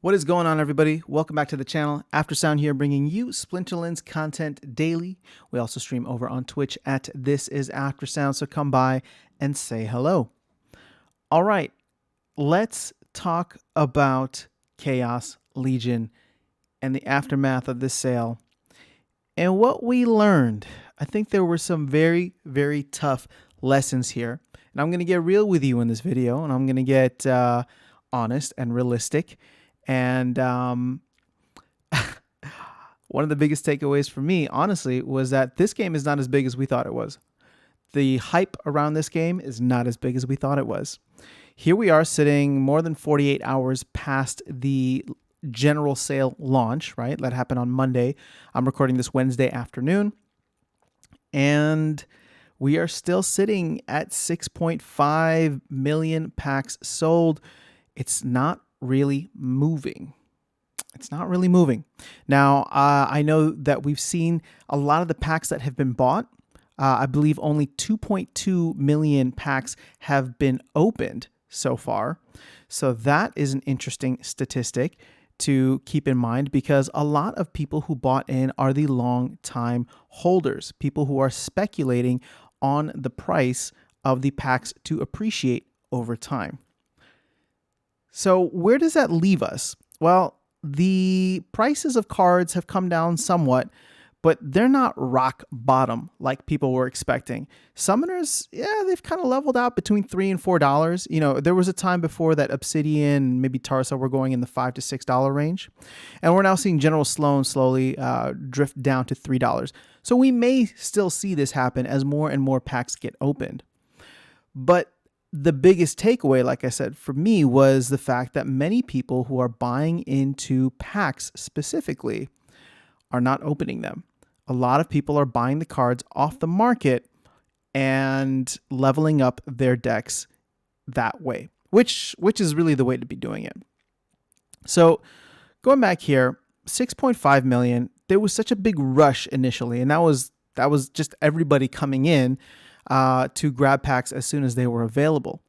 What is going on, everybody? Welcome back to the channel. Aftersound here, bringing you Splinterlands content daily. We also stream over on Twitch at This Is Aftersound, so come by and say hello. All right, let's talk about Chaos Legion and the aftermath of this sale and what we learned. I think there were some very, very tough lessons here, and I'm going to get real with you in this video, and I'm going to get honest and realistic. And one of the biggest takeaways for me, honestly, was that this game is not as big as we thought it was. The hype around this game is not as big as we thought it was. Here we are sitting more than 48 hours past the general sale launch, right? That happened on Monday. I'm recording this Wednesday afternoon. And we are still sitting at 6.5 million packs sold. It's not really moving. It's not really moving. Now, I know that we've seen a lot of the packs that have been bought. I believe only 2.2 million packs have been opened so far. So that is an interesting statistic to keep in mind, because a lot of people who bought in are the long time holders, people who are speculating on the price of the packs to appreciate over time. So where does that leave us? Well, the prices of cards have come down somewhat, but they're not rock bottom like people were expecting. Summoners, yeah, they've kind of leveled out between $3 and $4. You know, there was a time before that Obsidian, maybe Tarsa were going in the $5 to $6 range. And we're now seeing General Sloan slowly drift down to $3. So we may still see this happen as more and more packs get opened. But the biggest takeaway, like I said, for me was the fact that many people who are buying into packs specifically are not opening them. A lot of people are buying the cards off the market and leveling up their decks that way, which is really the way to be doing it. So going back here, 6.5 million, there was such a big rush initially, and that was just everybody coming in to grab packs as soon as they were available.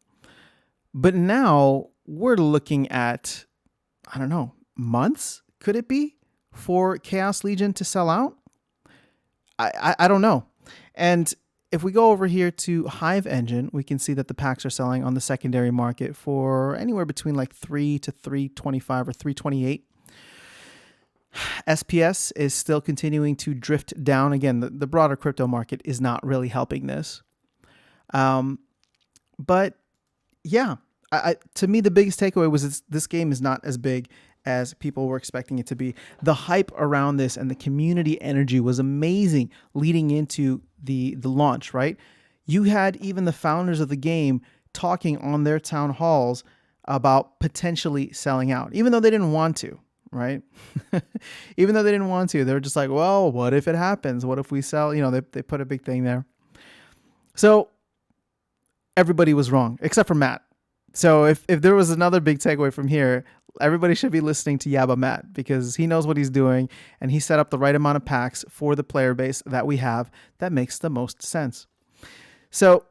But now we're looking at, I don't know, months, could it be, for Chaos Legion to sell out? I don't know. And if we go over here to Hive Engine, we can see that the packs are selling on the secondary market for anywhere between like 3 to 325 or 328. SPS is still continuing to drift down. Again, the broader crypto market is not really helping this. But yeah, to me, the biggest takeaway was this game is not as big as people were expecting it to be. The hype around this and the community energy was amazing leading into the launch, right? You had even the founders of the game talking on their town halls about potentially selling out, even though they didn't want to, right? Even though they didn't want to, they were just like, well, what if it happens? What if we sell? You know, they put a big thing there. So everybody was wrong except for Matt. So if there was another big takeaway from here, everybody should be listening to Yaba Matt, because he knows what he's doing and he set up the right amount of packs for the player base that we have that makes the most sense. So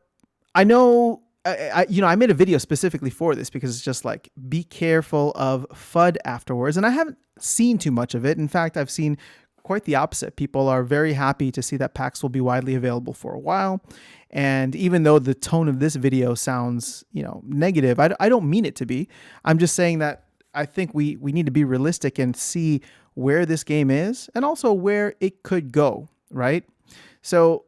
I know, I made a video specifically for this because it's just like, be careful of FUD afterwards. And I haven't seen too much of it. In fact, I've seen quite the opposite. People are very happy to see that packs will be widely available for a while. And even though the tone of this video sounds, negative, I don't mean it to be. I'm just saying that I think we need to be realistic and see where this game is and also where it could go, right? So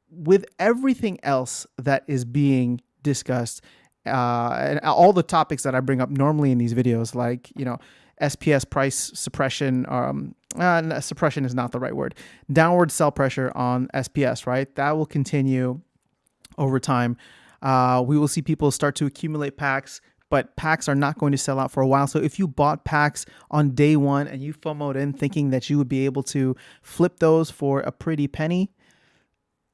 with everything else that is being discussed, and all the topics that I bring up normally in these videos, like, SPS price suppression, suppression is not the right word, downward sell pressure on SPS, right? That will continue over time. We will see people start to accumulate packs, but packs are not going to sell out for a while. So if you bought packs on day one and you FOMO'd in thinking that you would be able to flip those for a pretty penny,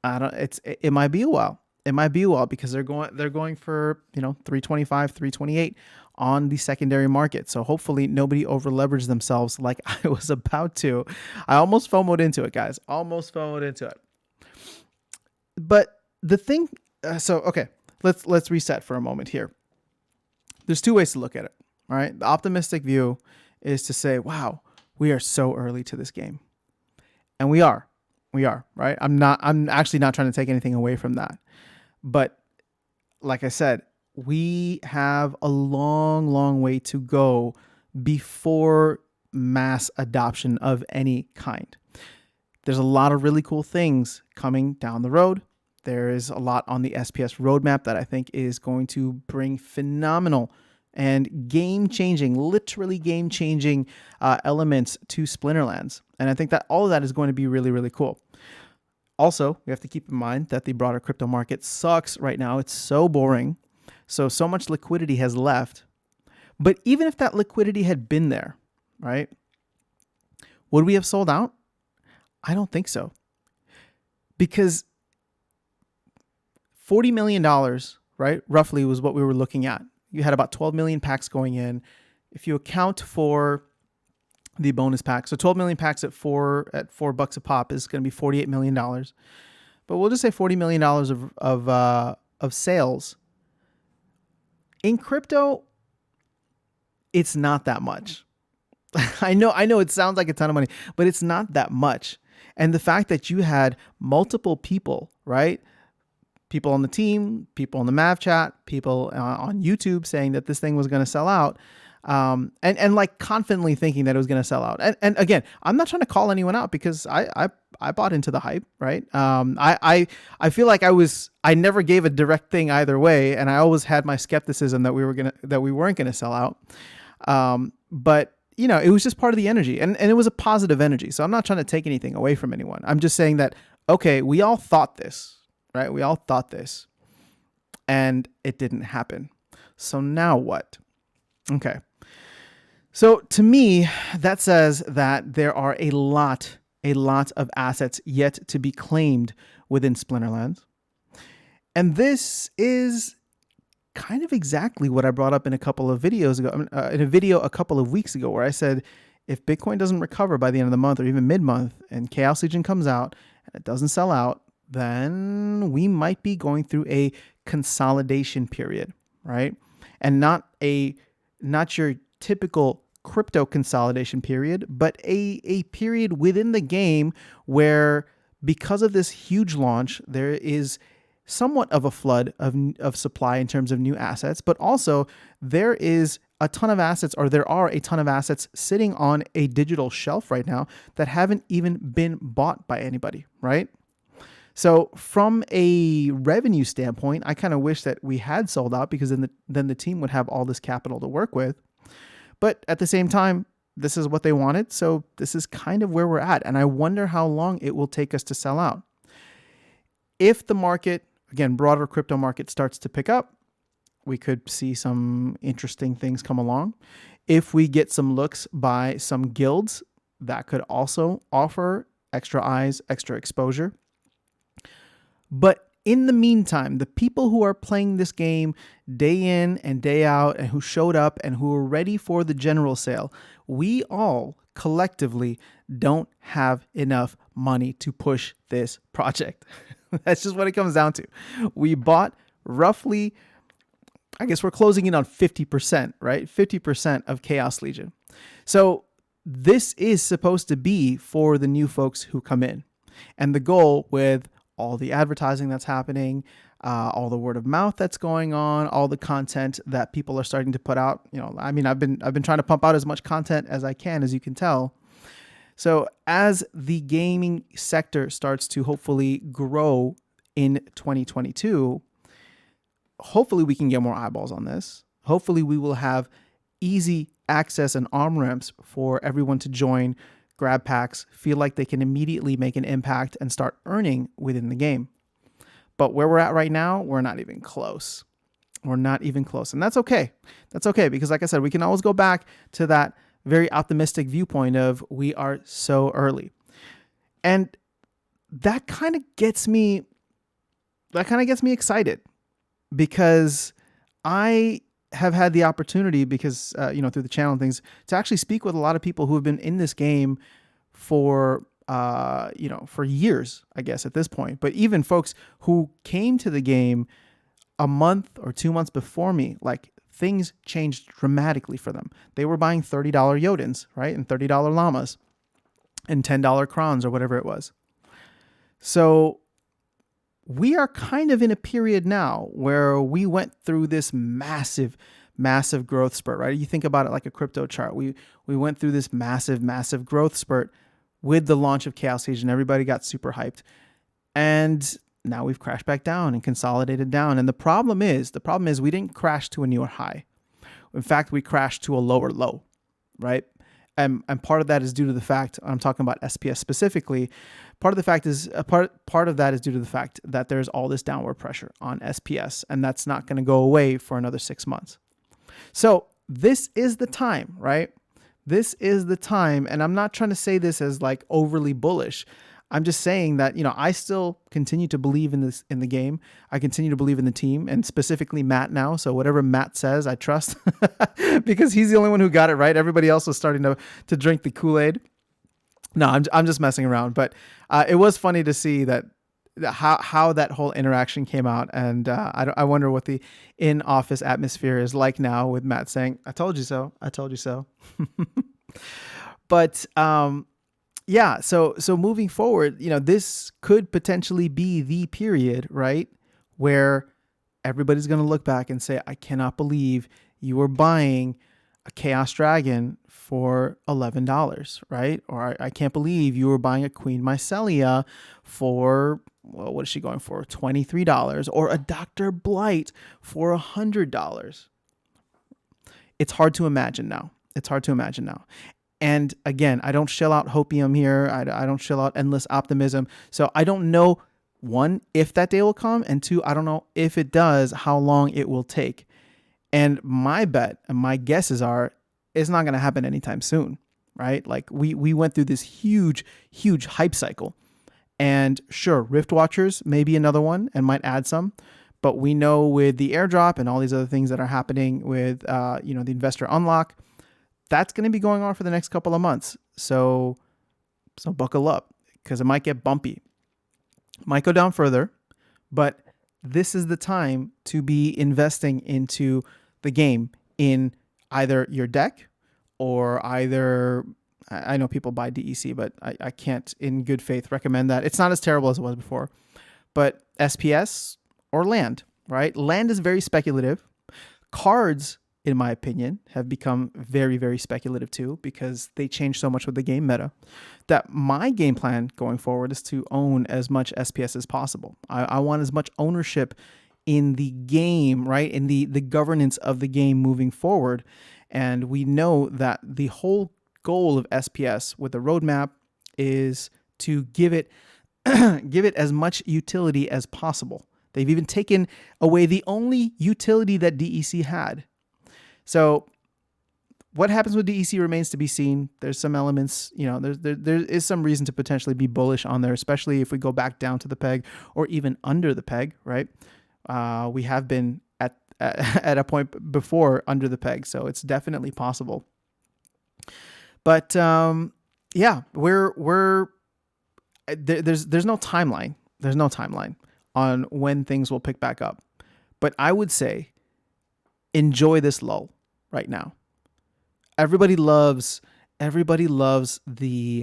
it might be a while. It might be a while because they're going for 325, 328 on the secondary market. So hopefully nobody over leveraged themselves like I was about to. I almost FOMO'd into it, guys. Almost FOMO'd into it. But the thing, okay, let's reset for a moment here. There's two ways to look at it. All right. The optimistic view is to say, wow, we are so early to this game. And we are, right? I'm actually not trying to take anything away from that. But like I said, we have a long, long way to go before mass adoption of any kind. There's a lot of really cool things coming down the road. There is a lot on the SPS roadmap that I think is going to bring phenomenal and game-changing, literally game-changing elements to Splinterlands. And I think that all of that is going to be really, really cool. Also, we have to keep in mind that the broader crypto market sucks right now. It's so boring. So much liquidity has left. But even if that liquidity had been there, right, would we have sold out? I don't think so. Because $40 million, right, roughly was what we were looking at. You had about 12 million packs going in. If you account for the bonus pack, so 12 million packs at $4 a pop is going to be $48 million. But we'll just say $40 million of sales. In crypto, it's not that much. I know it sounds like a ton of money, but it's not that much. And the fact that you had multiple people, right? People on the team, people on the Mav chat, people on YouTube saying that this thing was going to sell out, and like confidently thinking that it was going to sell out. And again, I'm not trying to call anyone out because I bought into the hype, right? I feel like I never gave a direct thing either way, and I always had my skepticism that we weren't gonna sell out. But you know, it was just part of the energy, and it was a positive energy. So I'm not trying to take anything away from anyone. I'm just saying that okay, we all thought this. Right? We all thought this and it didn't happen. So now what? Okay. So to me, that says that there are a lot of assets yet to be claimed within Splinterlands. And this is kind of exactly what I brought up in a couple of videos ago, in a video a couple of weeks ago, where I said, if Bitcoin doesn't recover by the end of the month or even mid-month and Chaos Legion comes out and it doesn't sell out, then we might be going through a consolidation period, right? And not your typical crypto consolidation period, but a period within the game where, because of this huge launch, there is somewhat of a flood of supply in terms of new assets, but also there is a ton of assets, or there are a ton of assets sitting on a digital shelf right now that haven't even been bought by anybody, right? So from a revenue standpoint, I kind of wish that we had sold out, because then the team would have all this capital to work with. But at the same time, this is what they wanted. So this is kind of where we're at. And I wonder how long it will take us to sell out. If the market, again, broader crypto market, starts to pick up, we could see some interesting things come along. If we get some looks by some guilds, that could also offer extra eyes, extra exposure. But in the meantime, the people who are playing this game day in and day out, and who showed up and who are ready for the general sale, we all collectively don't have enough money to push this project. That's just what it comes down to. We bought roughly, I guess we're closing in on 50%, right? 50% of Chaos Legion. So this is supposed to be for the new folks who come in. And the goal, with all the advertising that's happening, all the word of mouth that's going on, all the content that people are starting to put out. You know, I mean, I've been trying to pump out as much content as I can, as you can tell. So as the gaming sector starts to hopefully grow in 2022, hopefully we can get more eyeballs on this. Hopefully we will have easy access and on-ramps for everyone to join, grab packs, feel like they can immediately make an impact and start earning within the game. But where we're at right now, we're not even close. We're not even close. And that's okay. That's okay, because like I said, we can always go back to that very optimistic viewpoint of we are so early. And that kind of gets me excited, because I have had the opportunity, because through the channel and things, to actually speak with a lot of people who have been in this game for years, I guess, at this point. But even folks who came to the game a month or 2 months before me, like things changed dramatically for them. They were buying $30 Jotun, right? And $30 llamas and $10 crons or whatever it was. So we are kind of in a period now where we went through this massive growth spurt, right? You think about it like a crypto chart. We went through this massive growth spurt with the launch of Chaos Age, and everybody got super hyped. And now we've crashed back down and consolidated down. And the problem is we didn't crash to a newer high. In fact, we crashed to a lower low, right? And part of that is due to the fact, I'm talking about SPS specifically, part of that is due to the fact that there's all this downward pressure on SPS, and that's not going to go away for another 6 months. So this is the time, right? This is the time, and I'm not trying to say this as like overly bullish. I'm just saying that, I still continue to believe in the game. I continue to believe in the team, and specifically Matt now. So whatever Matt says, I trust because he's the only one who got it right. Everybody else was starting to drink the Kool-Aid. No, I'm just messing around. But it was funny to see that how that whole interaction came out. And I wonder what the in-office atmosphere is like now with Matt saying, "I told you so. I told you so." But yeah, so moving forward, this could potentially be the period, right, where everybody's going to look back and say, "I cannot believe you were buying a Chaos Dragon for $11, right? Or I can't believe you were buying a Queen Mycelia for, well, what is she going for? $23, or a Dr. Blight for $100. It's hard to imagine now. And again, I don't shell out hopium here. I don't shell out endless optimism. So I don't know, one, if that day will come, and two, I don't know if it does, how long it will take. And my bet and my guesses are it's not going to happen anytime soon, right? Like we went through this huge hype cycle. And sure, Rift Watchers may be another one and might add some. But we know with the airdrop and all these other things that are happening with, the investor unlock, that's going to be going on for the next couple of months. So buckle up, because it might get bumpy. Might go down further, but this is the time to be investing into the game in either your deck or either, I know people buy DEC, but I can't in good faith recommend that. It's not as terrible as it was before, but SPS or land, right? Land is very speculative. Cards, in my opinion, have become very, very speculative too, because they change so much with the game meta, that my game plan going forward is to own as much SPS as possible. I want as much ownership in the game, right? In the governance of the game moving forward. And we know that the whole goal of SPS with the roadmap is to give it as much utility as possible. They've even taken away the only utility that DEC had. So what happens with DEC remains to be seen. There's some elements, there is some reason to potentially be bullish on there, especially if we go back down to the peg or even under the peg, right? We have been at a point before under the peg, so it's definitely possible. But yeah, there's no timeline. There's no timeline on when things will pick back up. But I would say enjoy this lull right now. Everybody loves the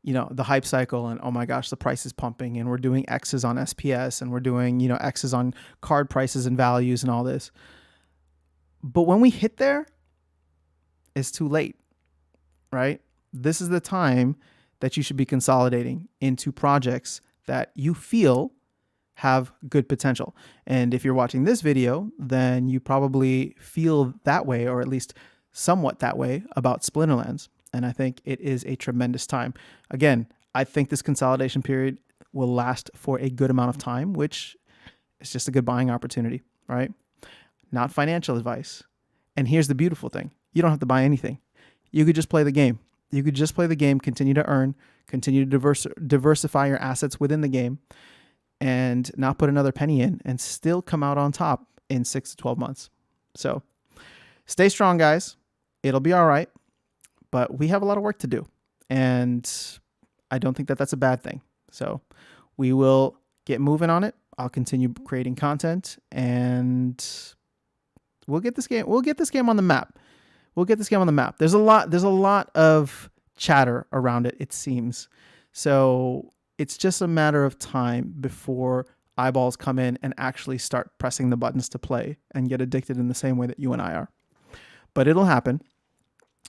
the hype cycle, and oh my gosh, the price is pumping, and we're doing X's on SPS, and we're doing X's on card prices and values and all this. But when we hit there, it's too late, right? This is the time that you should be consolidating into projects that you feel have good potential. And if you're watching this video, then you probably feel that way, or at least somewhat that way, about Splinterlands. And I think it is a tremendous time. Again, I think this consolidation period will last for a good amount of time, which is just a good buying opportunity, right? Not financial advice. And here's the beautiful thing. You don't have to buy anything. You could just play the game. You could just play the game, continue to earn, continue to diversify your assets within the game, and not put another penny in, and still come out on top in 6 to 12 months. So stay strong, guys. It'll be all right. But we have a lot of work to do, and I don't think that that's a bad thing. So we will get moving on it. I'll continue creating content, and We'll get this game. We'll get this game on the map. We'll get this game on the map. There's a lot of chatter around it, it seems. So it's just a matter of time before eyeballs come in and actually start pressing the buttons to play and get addicted in the same way that you and I are. But it'll happen.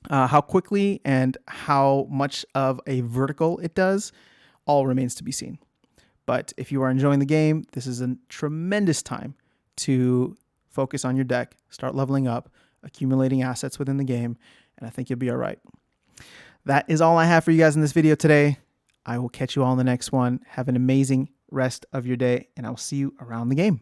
How quickly and how much of a vertical it does all remains to be seen. But if you are enjoying the game, this is a tremendous time to focus on your deck, start leveling up, accumulating assets within the game, and I think you'll be all right. That is all I have for you guys in this video today. I will catch you all in the next one. Have an amazing rest of your day, and I will see you around the game.